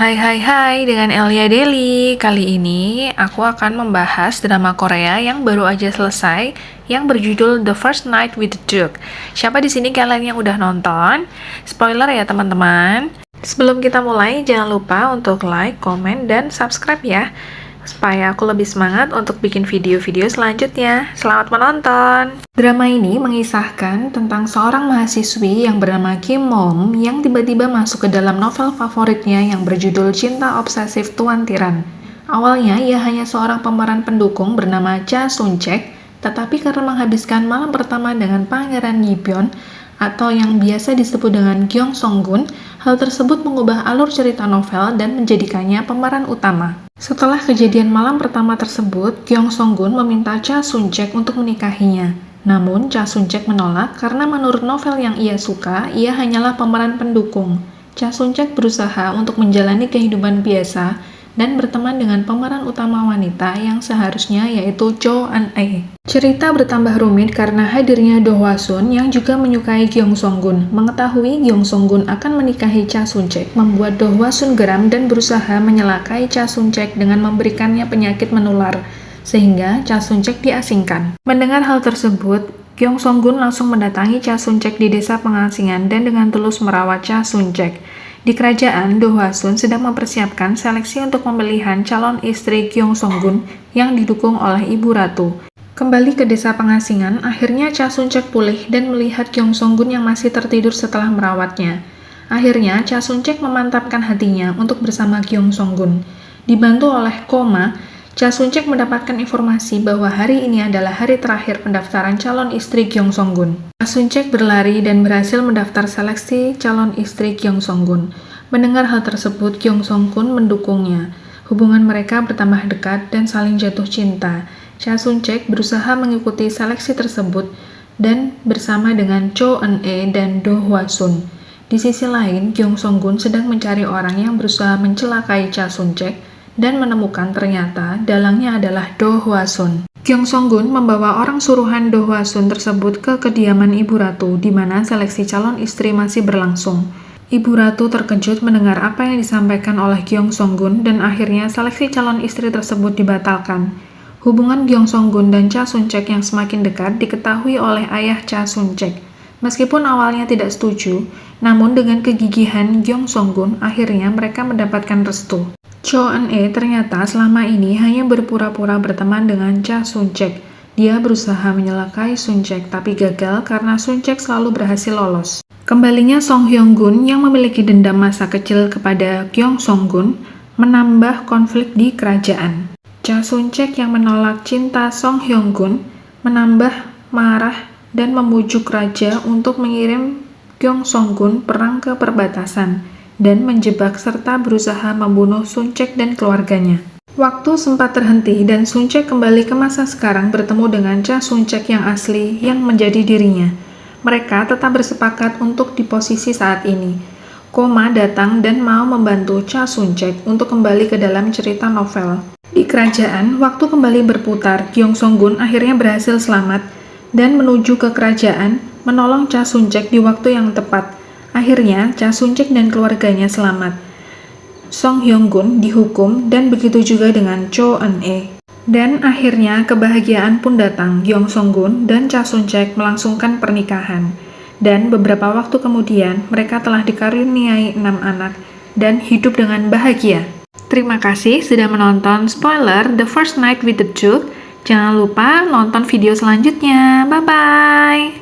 Hai, dengan Elia Deli. Kali ini aku akan membahas drama Korea yang baru aja selesai yang berjudul The First Night with the Duke. Siapa di sini kalian yang udah nonton? Spoiler ya teman-teman. Sebelum kita mulai, jangan lupa untuk like, komen, dan subscribe ya, supaya aku lebih semangat untuk bikin video-video selanjutnya. Selamat menonton! Drama ini mengisahkan tentang seorang mahasiswi yang bernama Kim Mom yang tiba-tiba masuk ke dalam novel favoritnya yang berjudul Cinta Obsesif Tuan Tiran. Awalnya ia hanya seorang pemeran pendukung bernama Cha Sun-chaek, tetapi karena menghabiskan malam pertama dengan Pangeran Yi-byeon atau yang biasa disebut dengan Gyeong Song-gun, hal tersebut mengubah alur cerita novel dan menjadikannya pemeran utama. Setelah kejadian malam pertama tersebut, Gyeong Song-gun meminta Cha Sun-chaek untuk menikahinya. Namun, Cha Sun-chaek menolak karena menurut novel yang ia suka, ia hanyalah pemeran pendukung. Cha Sun-chaek berusaha untuk menjalani kehidupan biasa dan berteman dengan pemeran utama wanita yang seharusnya yaitu Cho Eun-ae. Cerita bertambah rumit karena hadirnya Do Hwa-sun yang juga menyukai Gyeong Song-gun. Mengetahui Gyeong Song-gun akan menikahi Cha Sun-chaek membuat Do Hwa-sun geram dan berusaha menyelakai Cha Sun-chaek dengan memberikannya penyakit menular, sehingga Cha Sun-chaek diasingkan. Mendengar hal tersebut, Gyeong Song-gun langsung mendatangi Cha Sun-chaek di desa pengasingan dan dengan tulus merawat Cha Sun-chaek. Di kerajaan, Do Hwa-sun sedang mempersiapkan seleksi untuk pemilihan calon istri Gyeong Song-gun yang didukung oleh Ibu Ratu. Kembali ke desa pengasingan, akhirnya Cha Sun-chaek pulih dan melihat Gyeong Song-gun yang masih tertidur setelah merawatnya. Akhirnya, Cha Sun-chaek memantapkan hatinya untuk bersama Gyeong Song-gun. Dibantu oleh Koma, Cha Sun-chaek mendapatkan informasi bahwa hari ini adalah hari terakhir pendaftaran calon istri Gyeong Song-gun. Cha Sun-chaek berlari dan berhasil mendaftar seleksi calon istri Gyeong Song-gun. Mendengar hal tersebut, Gyeong Song-gun mendukungnya. Hubungan mereka bertambah dekat dan saling jatuh cinta. Cha Sun-chaek berusaha mengikuti seleksi tersebut dan bersama dengan Cho Eun-ae dan Do Hwa-sun. Di sisi lain, Gyeong Song-gun sedang mencari orang yang berusaha mencelakai Cha Sun-chaek dan menemukan ternyata dalangnya adalah Do Hwa-sun. Gyeong Song-gun membawa orang suruhan Do Hwa-sun tersebut ke kediaman Ibu Ratu, di mana seleksi calon istri masih berlangsung. Ibu Ratu terkejut mendengar apa yang disampaikan oleh Gyeong Song-gun dan akhirnya seleksi calon istri tersebut dibatalkan. Hubungan Gyeong Song-gun dan Cha Sun-chaek yang semakin dekat diketahui oleh ayah Cha Sun-chaek. Meskipun awalnya tidak setuju, namun dengan kegigihan Gyeong Song-gun, akhirnya mereka mendapatkan restu. Cho Eun-ae ternyata selama ini hanya berpura-pura berteman dengan Cha Sun-chaek. Dia berusaha menyelakai Sun-chaek tapi gagal karena Sun-chaek selalu berhasil lolos. Kembalinya Song Hyung-gun yang memiliki dendam masa kecil kepada Gyeong Song-gun menambah konflik di kerajaan. Cha Sun-chaek yang menolak cinta Song Hyung-gun menambah marah dan memujuk raja untuk mengirim Gyeong Song-gun perang ke perbatasan dan menjebak serta berusaha membunuh Sun-chaek dan keluarganya. Waktu sempat terhenti dan Sun-chaek kembali ke masa sekarang bertemu dengan Cha Sun-chaek yang asli yang menjadi dirinya. Mereka tetap bersepakat untuk di posisi saat ini. Koma datang dan mau membantu Cha Sun-chaek untuk kembali ke dalam cerita novel. Di kerajaan, waktu kembali berputar, Gyeong Song-gun akhirnya berhasil selamat dan menuju ke kerajaan menolong Cha Sun-chaek di waktu yang tepat. Akhirnya, Cha Sun-chaek dan keluarganya selamat. Song Hyung-gun dihukum dan begitu juga dengan Cho Eun-ae. Dan akhirnya kebahagiaan pun datang. Gyeong Song-gun dan Cha Sun-chaek melangsungkan pernikahan. Dan beberapa waktu kemudian, mereka telah dikaruniai 6 anak dan hidup dengan bahagia. Terima kasih sudah menonton spoiler The First Night with the Duke. Jangan lupa nonton video selanjutnya. Bye-bye!